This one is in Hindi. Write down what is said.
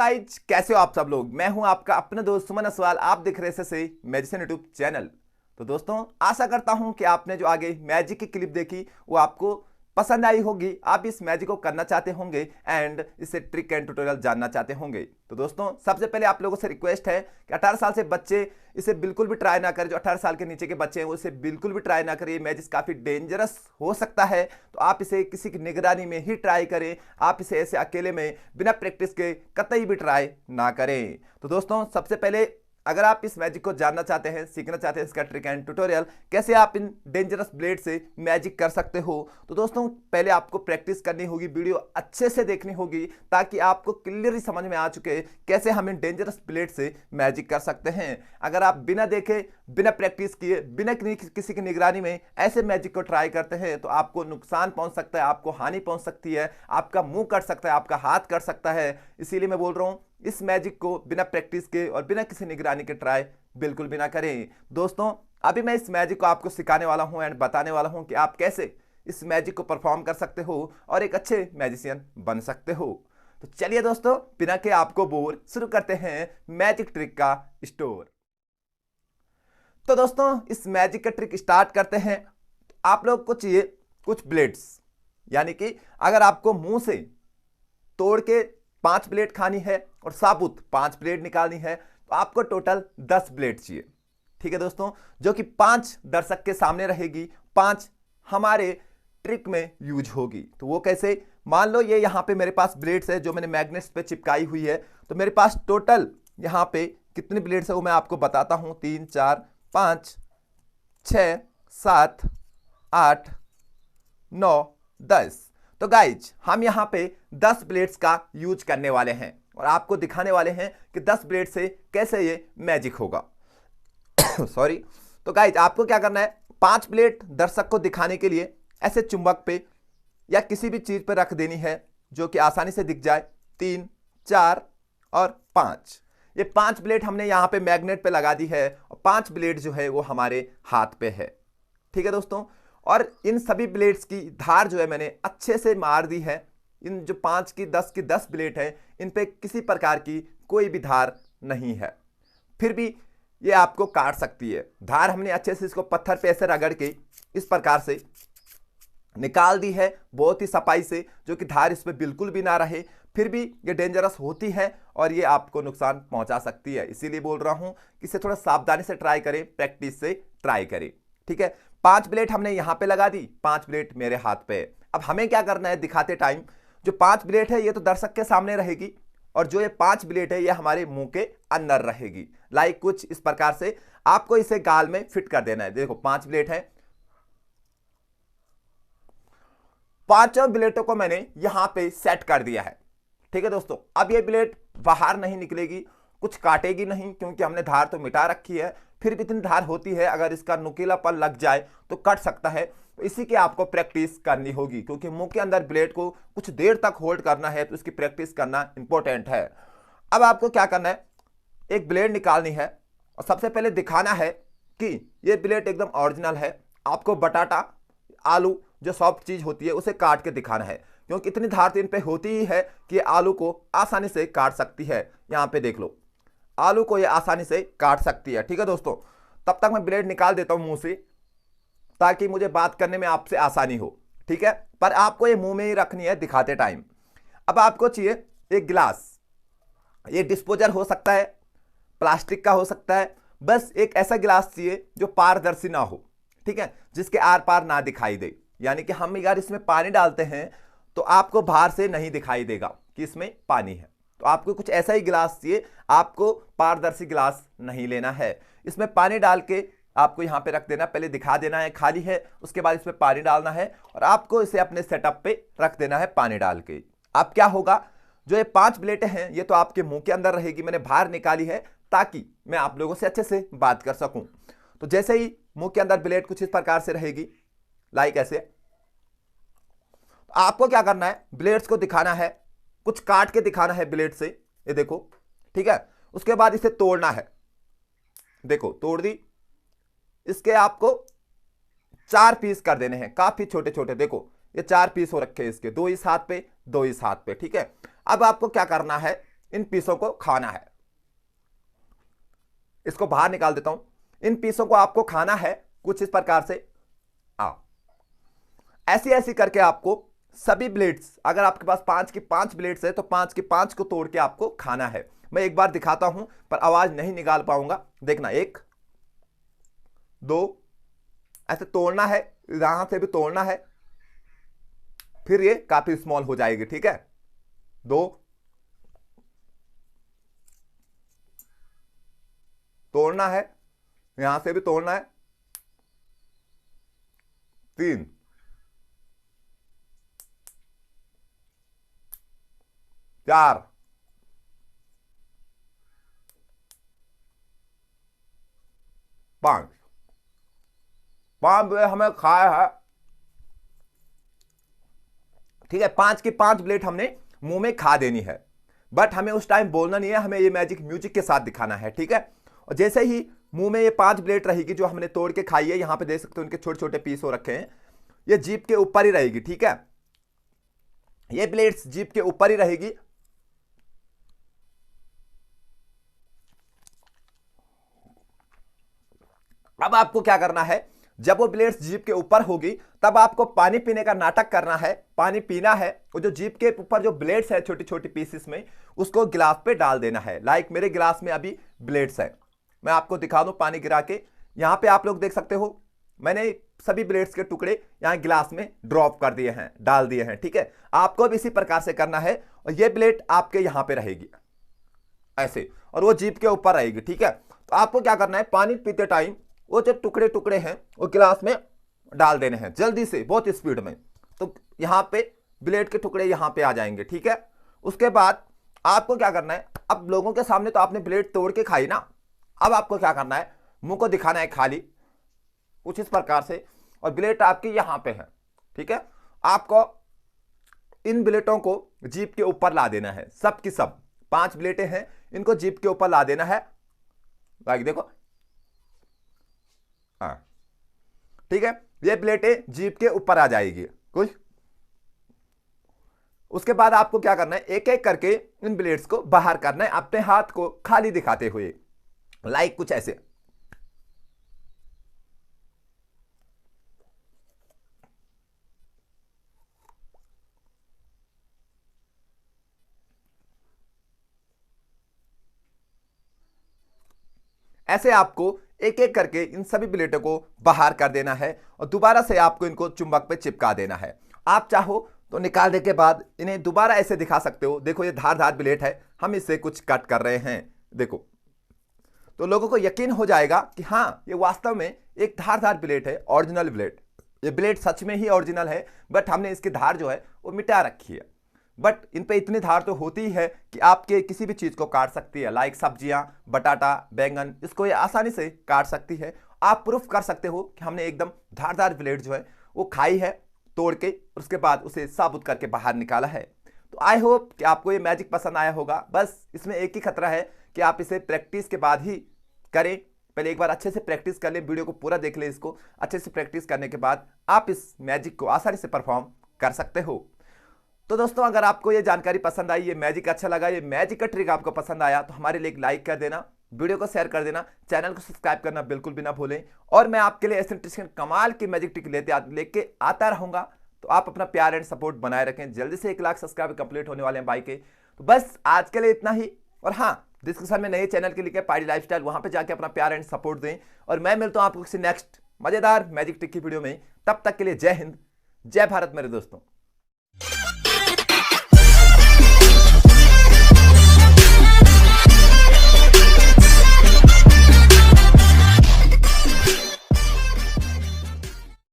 गाइज कैसे हो आप सब लोग। मैं हूं आपका अपना दोस्त सुमन असवाल। आप दिख रहे से मैजिशियन यूट्यूब चैनल। तो दोस्तों आशा करता हूं कि आपने जो आगे मैजिक की क्लिप देखी वो आपको पसंद आई होगी। आप इस मैजिक को करना चाहते होंगे एंड इससे ट्रिक एंड ट्यूटोरियल जानना चाहते होंगे। तो दोस्तों सबसे पहले आप लोगों से रिक्वेस्ट है कि 18 साल से बच्चे इसे बिल्कुल भी ट्राई ना करें। जो 18 साल के नीचे के बच्चे हैं वो इसे बिल्कुल भी ट्राई ना करें। ये मैजिक काफ़ी डेंजरस हो सकता है, तो आप इसे किसी की निगरानी में ही ट्राई करें। आप इसे ऐसे अकेले में बिना प्रैक्टिस के कतई भी ट्राई ना करें। तो दोस्तों सबसे पहले अगर आप इस मैजिक को जानना चाहते हैं, सीखना चाहते हैं इसका ट्रिक एंड ट्यूटोरियल कैसे आप इन डेंजरस ब्लेड से मैजिक कर सकते हो, तो दोस्तों पहले आपको प्रैक्टिस करनी होगी, वीडियो अच्छे से देखनी होगी ताकि आपको क्लियरली समझ में आ चुके कैसे हम इन डेंजरस ब्लेड से मैजिक कर सकते हैं। अगर आप बिना देखे, बिना प्रैक्टिस किए, बिना किसी की निगरानी में ऐसे मैजिक को ट्राई करते हैं तो आपको नुकसान पहुंच सकता है, आपको हानि पहुंच सकती है, आपका मुंह कट सकता है, आपका हाथ कट सकता है। इसीलिए मैं बोल रहा हूं इस मैजिक को बिना प्रैक्टिस के और बिना किसी निगरानी के ट्राई बिल्कुल भी ना करें। दोस्तों अभी मैं इस मैजिक को आपको सिखाने वाला हूं एंड बताने वाला हूं कि आप कैसे इस मैजिक को परफॉर्म कर सकते हो और एक अच्छे मैजिशियन बन सकते हो। तो चलिए दोस्तों बिना के आपको बोर शुरू करते हैं मैजिक ट्रिक का स्टोर। तो दोस्तों इस मैजिक का ट्रिक स्टार्ट करते हैं। आप लोग को चाहिए कुछ ब्लेड्स, यानी कि अगर आपको मुंह से तोड़ के 5 ब्लेड खानी है और साबुत 5 ब्लेड निकालनी है तो आपको टोटल 10 ब्लेड चाहिए। ठीक है दोस्तों, जो कि 5 दर्शक के सामने रहेगी, 5 हमारे ट्रिक में यूज होगी। तो वो कैसे, मान लो ये यहाँ पे मेरे पास ब्लेड्स है जो मैंने मैग्नेट्स पे चिपकाई हुई है। तो मेरे पास टोटल यहाँ पे कितनी ब्लेड्स है वो मैं आपको बताता हूँ। 3 4 5 6 7 8 9 10। तो गाइज हम यहाँ पे 10 ब्लेड्स का यूज करने वाले हैं और आपको दिखाने वाले हैं कि 10 ब्लेड से कैसे ये मैजिक होगा। सॉरी। तो गाइज आपको क्या करना है, 5 ब्लेड दर्शक को दिखाने के लिए ऐसे चुंबक पे या किसी भी चीज पे रख देनी है जो कि आसानी से दिख जाए। 3 4 और 5, ये 5 ब्लेड हमने यहाँ पे मैग्नेट पे लगा दी है और 5 ब्लेड जो है वो हमारे हाथ पे है। ठीक है दोस्तों, और इन सभी ब्लेड्स की धार जो है मैंने अच्छे से मार दी है। इन जो 5 की 10 ब्लेड है इन पे किसी प्रकार की कोई भी धार नहीं है, फिर भी ये आपको काट सकती है। धार हमने अच्छे से इसको पत्थर पे ऐसे रगड़ के इस प्रकार से निकाल दी है, बहुत ही सफाई से, जो कि धार इस पे बिल्कुल भी ना रहे। फिर भी ये डेंजरस होती है और ये आपको नुकसान पहुंचा सकती है। इसीलिए बोल रहा हूं कि इसे थोड़ा सावधानी से ट्राई करें, प्रैक्टिस से ट्राई करें। ठीक है, 5 ब्लेड हमने यहां पे लगा दी, 5 ब्लेड मेरे हाथ पे है। अब हमें क्या करना है दिखाते टाइम, जो 5 ब्लेड है ये तो दर्शक के सामने रहेगी और जो ये 5 ब्लेड है ये हमारे मुंह के अंदर रहेगी। लाइक कुछ इस प्रकार से आपको इसे गाल में फिट कर देना है। देखो 5 ब्लेड है, 5 ब्लेडों को मैंने यहां पे सेट कर दिया है। ठीक है दोस्तों, अब ये ब्लेड बाहर नहीं निकलेगी, कुछ काटेगी नहीं, क्योंकि हमने धार तो मिटा रखी है। फिर भी इतनी धार होती है, अगर इसका नुकीलापन लग जाए तो कट सकता है। तो इसी की आपको प्रैक्टिस करनी होगी, क्योंकि मुंह के अंदर ब्लेड को कुछ देर तक होल्ड करना है, तो इसकी प्रैक्टिस करना इंपॉर्टेंट है। अब आपको क्या करना है, एक ब्लेड निकालनी है और सबसे पहले दिखाना है कि ये ब्लेड एकदम ओरिजिनल है। आपको बटाटा, आलू जो सॉफ्ट चीज होती है उसे काट के दिखाना है, क्योंकि इतनी धार तो इन पे होती ही है कि आलू को आसानी से काट सकती है। यहां पे देख लो, आलू को ये आसानी से काट सकती है। ठीक है दोस्तों, तब तक मैं ब्लेड निकाल देता हूं मुंह से ताकि मुझे बात करने में आपसे आसानी हो। ठीक है, पर आपको ये मुंह में ही रखनी है दिखाते टाइम। अब आपको चाहिए एक गिलास, ये डिस्पोजर हो सकता है, प्लास्टिक का हो सकता है, बस एक ऐसा गिलास चाहिए जो पारदर्शी ना हो। ठीक है, जिसके आर पार ना दिखाई दे, यानी कि हम अगर इसमें पानी डालते हैं तो आपको बाहर से नहीं दिखाई देगा कि इसमें पानी है। तो आपको कुछ ऐसा ही गिलास चाहिए, आपको पारदर्शी गिलास नहीं लेना है। इसमें पानी डाल के आपको यहाँ पे रख देना, पहले दिखा देना है खाली है, उसके बाद इसमें पानी डालना है और आपको इसे अपने सेटअप पे रख देना है पानी डाल के। अब क्या होगा, जो ये 5 ब्लेड हैं ये तो आपके मुंह के अंदर रहेगी, मैंने बाहर निकाली है ताकि मैं आप लोगों से अच्छे से बात कर सकूं। तो जैसे ही मुंह के अंदर ब्लेड कुछ इस प्रकार से रहेगी, लाइक ऐसे, तो आपको क्या करना है, ब्लेड्स को दिखाना है, कुछ काट के दिखाना है ब्लेड से, ये देखो। ठीक है, उसके बाद इसे तोड़ना है, देखो तोड़ दी। इसके आपको 4 पीस कर देने हैं, काफी छोटे छोटे, देखो ये 4 पीस हो रखे हैं इसके, 2 इस हाथ पे, 2 इस हाथ पे। ठीक है, अब आपको क्या करना है, इन पीसों को खाना है। इसको बाहर निकाल देता हूं। इन पीसों को आपको खाना है कुछ इस प्रकार से। ऐसी ऐसी करके आपको सभी ब्लेड्स, अगर आपके पास 5 की 5 ब्लेड्स है तो 5 की 5 को तोड़ के आपको खाना है। मैं एक बार दिखाता हूं पर आवाज नहीं निकाल पाऊंगा। देखना, 1 2 ऐसे तोड़ना है, यहां से भी तोड़ना है, फिर ये काफी स्मॉल हो जाएगी। ठीक है, 2 तोड़ना है, यहां से भी तोड़ना है, 3 4 5 5 हमें खाया है। ठीक है, 5 की 5 ब्लेड हमने मुंह में खा देनी है, बट हमें उस टाइम बोलना नहीं है, हमें ये मैजिक म्यूजिक के साथ दिखाना है। ठीक है, और जैसे ही मुंह में ये 5 ब्लेड रहेगी जो हमने तोड़ के खाई है, यहां पे देख सकते हो उनके छोटे छोटे पीस हो रखे हैं, ये जीभ के ऊपर ही रहेगी। ठीक है, ये ब्लेड्स जीभ के ऊपर ही रहेगी। अब आपको क्या करना है, जब वो ब्लेड्स जीभ के ऊपर होगी तब आपको पानी पीने का नाटक करना है, पानी पीना है। वो जो जीभ के ऊपर जो ब्लेड्स है छोटी छोटी पीसेस में, उसको गिलास पे डाल देना है। लाइक मेरे गिलास में अभी ब्लेड्स है, मैं आपको दिखा दूं पानी गिरा के। यहां पे आप लोग देख सकते हो मैंने सभी ब्लेड्स के टुकड़े यहां गिलास में ड्रॉप कर दिए हैं, डाल दिए हैं। ठीक है, आपको भी इसी प्रकार से करना है, और ये ब्लेड आपके यहां पे रहेगी ऐसे, और वो जीभ के ऊपर रहेगी। ठीक है, तो आपको क्या करना है, पानी पीते टाइम वो जो टुकड़े टुकड़े हैं वो गिलास में डाल देने हैं जल्दी से, बहुत स्पीड में। तो यहां पे ब्लेड के टुकड़े यहां पे आ जाएंगे। ठीक है, उसके बाद आपको क्या करना है, अब लोगों के सामने तो आपने ब्लेड तोड़ के खाई ना, अब आपको क्या करना है, मुंह को दिखाना है खाली कुछ इस प्रकार से, और ब्लेड आपकी यहां पे है। ठीक है, आपको इन ब्लेटों को जीभ के ऊपर ला देना है, सब की सब 5 ब्लेटें हैं, इनको जीभ के ऊपर ला देना है। लाइक देखो, हाँ ठीक है, ये प्लेटें जीभ के ऊपर आ जाएगी कुछ। उसके बाद आपको क्या करना है, एक एक करके इन ब्लेड्स को बाहर करना है, अपने हाथ को खाली दिखाते हुए, लाइक कुछ ऐसे। ऐसे आपको एक एक करके इन सभी ब्लेडों को बाहर कर देना है, और दोबारा से आपको इनको चुंबक पे चिपका देना है। आप चाहो तो निकालने के बाद इन्हें दोबारा ऐसे दिखा सकते हो। देखो ये धारदार ब्लेड है, हम इससे कुछ कट कर रहे हैं, देखो, तो लोगों को यकीन हो जाएगा कि हाँ ये वास्तव में एक धारदार ब्लेड है, ओरिजिनल ब्लेड। ये ब्लेड सच में ही ओरिजिनल है, बट हमने इसकी धार जो है वो मिटा रखी है। बट इन पे इतनी धार तो होती ही है कि आपके किसी भी चीज़ को काट सकती है, लाइक सब्जियां, बटाटा, बैंगन, इसको ये आसानी से काट सकती है। आप प्रूफ कर सकते हो कि हमने एकदम धारदार ब्लेड जो है वो खाई है तोड़ के, उसके बाद उसे साबुत करके बाहर निकाला है। तो आई होप कि आपको ये मैजिक पसंद आया होगा। बस इसमें एक ही खतरा है कि आप इसे प्रैक्टिस के बाद ही करें, पहले एक बार अच्छे से प्रैक्टिस कर लें, वीडियो को पूरा देख लें, इसको अच्छे से प्रैक्टिस करने के बाद आप इस मैजिक को आसानी से परफॉर्म कर सकते हो। तो दोस्तों अगर आपको ये जानकारी पसंद आई, ये मैजिक अच्छा लगा, ये मैजिक का ट्रिक आपको पसंद आया, तो हमारे लिए एक लाइक कर देना, वीडियो को शेयर कर देना, चैनल को सब्सक्राइब करना बिल्कुल भी ना भूलें। और मैं आपके लिए ऐसे इंटरेस्टिंग कमाल की मैजिक ट्रिक लेके आता रहूंगा, तो आप अपना प्यार एंड सपोर्ट बनाए रखें। जल्दी से 1 लाख सब्सक्राइबर कंप्लीट होने वाले हैं भाई के। तो बस आज के लिए इतना ही, और हाँ डिस्क्रिप्शन में नए चैनल के लिखे पार्टी लाइफस्टाइल, वहां पे जाके अपना प्यार एंड सपोर्ट दें। और मैं मिलता हूं आपको किसी नेक्स्ट मजेदार मैजिक ट्रिक की वीडियो में, तब तक के लिए जय हिंद, जय भारत मेरे दोस्तों।